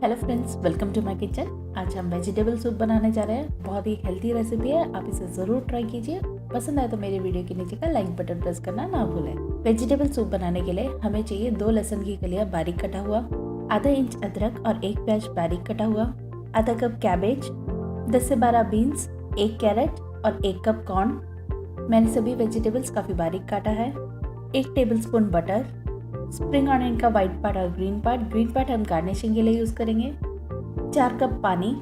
Hello friends, welcome to my kitchen. आज हम vegetable soup बनाने जा रहे हैं। बहुत ही हेल्थी रेसिपी है, आप इसे ज़रूर ट्राई कीजिए। पसंद आए तो मेरे वीडियो के नीचे का लाइक बटन प्रेस करना ना भूलें। वेजिटेबल सूप बनाने के लिए हमें चाहिए 2 लहसुन की कलियां बारीक कटा हुआ, आधा इंच अदरक और 1 प्याज बारीक कटा हुआ, आधा कप कैबेज, 10 से 12 बीन्स, 1 कैरेट और 1 कप कॉर्न। मैंने सभी वेजिटेबल्स काफ़ी बारीक काटा है। 1 टेबलस्पून बटर, स्प्रिंग ऑनियन का वाइट पार्ट और ग्रीन पार्ट हम गार्निशिंग के लिए यूज़ करेंगे। 4 कप पानी,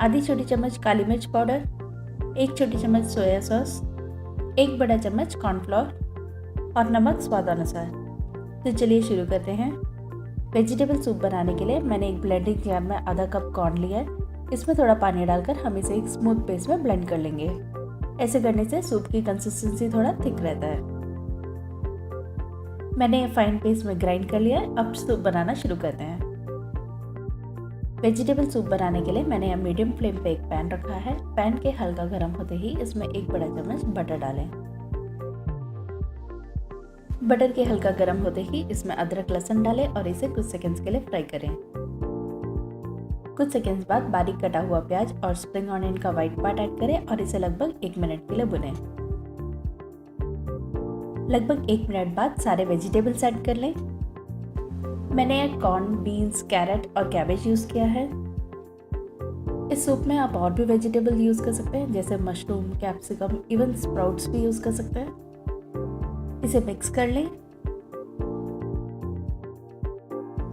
आधी छोटी चम्मच काली मिर्च पाउडर, 1 छोटी चम्मच सोया सॉस, 1 बड़ा चम्मच कॉर्नफ्लोर और नमक स्वाद अनुसार। तो चलिए शुरू करते हैं। वेजिटेबल सूप बनाने के लिए मैंने एक ब्लेंडिंग जार में आधा कप कॉर्न लिया है। इसमें थोड़ा पानी डालकर हम इसे एक स्मूथ पेस्ट में ब्लेंड कर लेंगे। ऐसे करने से सूप की कंसिस्टेंसी थोड़ा थिक रहता है। मैंने फाइन पेस्ट में ग्राइंड कर लिया है। अब सूप बनाना शुरू करते हैं। वेजिटेबल सूप बनाने के लिए मैंने मीडियम फ्लेम पे एक पैन रखा है। पैन के हल्का गर्म होते ही इसमें 1 बड़ा चम्मच बटर डालें। बटर के हल्का गर्म होते ही इसमें अदरक लहसुन डालें और इसे कुछ सेकंड्स के लिए फ्राई करें। कुछ सेकंड्स बाद बारीक कटा हुआ प्याज और स्प्रिंग ऑनियन का वाइट पार्ट ऐड करें और इसे लगभग 1 मिनट के लिए भुनें। लगभग 1 मिनट बाद सारे वेजिटेबल्स ऐड कर लें। मैंने कॉर्न, बीन्स, कैरेट और कैबेज यूज़ किया है। इस सूप में आप और भी वेजिटेबल यूज़ कर सकते हैं, जैसे मशरूम, कैप्सिकम, इवन स्प्राउट्स भी यूज़ कर सकते हैं। इसे मिक्स कर लें।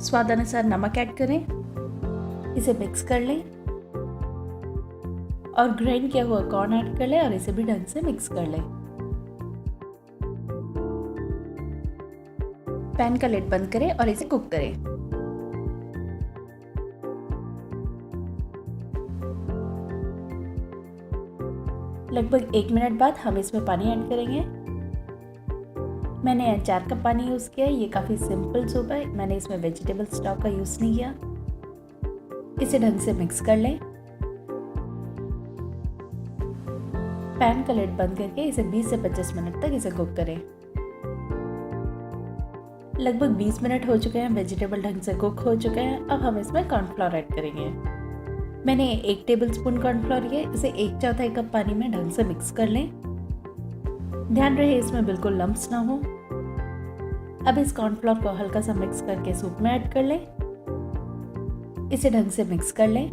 स्वाद अनुसार नमक ऐड करें। इसे मिक्स कर लें और ग्राइंड किया हुआ कॉर्न ऐड कर लें और इसे भी ढंग से मिक्स कर लें। पैन का लिड बंद करें और इसे कुक करें। लगभग 1 मिनट बाद हम इसमें पानी ऐड करेंगे। मैंने 4 कप पानी यूज़ किया है। ये काफ़ी सिंपल सूप है। मैंने इसमें वेजिटेबल स्टॉक का यूज़ नहीं किया। इसे ढंग से मिक्स कर लें। पैन का लिड बंद करके इसे 20 से 25 मिनट तक इसे कुक करें। लगभग 20 मिनट हो चुके हैं। वेजिटेबल ढंग से कुक हो चुके हैं। अब हम इसमें कॉर्नफ्लोर ऐड करेंगे। मैंने 1 टेबलस्पून कॉर्नफ्लोर लिया। इसे 1/4 कप पानी में ढंग से मिक्स कर लें। ध्यान रहे इसमें बिल्कुल लम्प्स ना हो। अब इस कॉर्नफ्लोर को हल्का सा मिक्स करके सूप में ऐड कर लें। इसे ढंग से मिक्स कर लें।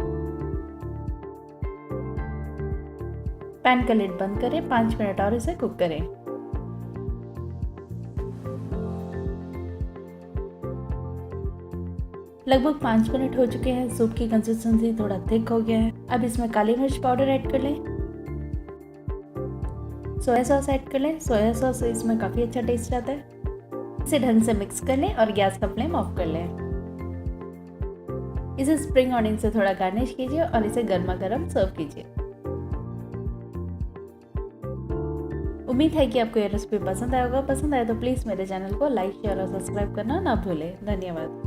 पैन का लिड बंद करें। 5 मिनट और इसे कुक करें। लगभग 5 मिनट हो चुके हैं। सूप की कंसिस्टेंसी थोड़ा थिक हो गया है। अब इसमें काली मिर्च पाउडर ऐड कर लें। सोया सॉस ऐड कर लें। सोया सॉस से इसमें काफ़ी अच्छा टेस्ट आता है। इसे ढंग से मिक्स कर लें और गैस का फ्लेम ऑफ कर लें। इसे स्प्रिंग ऑनियन से थोड़ा गार्निश कीजिए और इसे गर्मा गर्म सर्व कीजिए। उम्मीद है कि आपको यह रेसिपी पसंद आया होगा। पसंद आए तो प्लीज़ मेरे चैनल को लाइक, शेयर और सब्सक्राइब करना ना भूलें। धन्यवाद।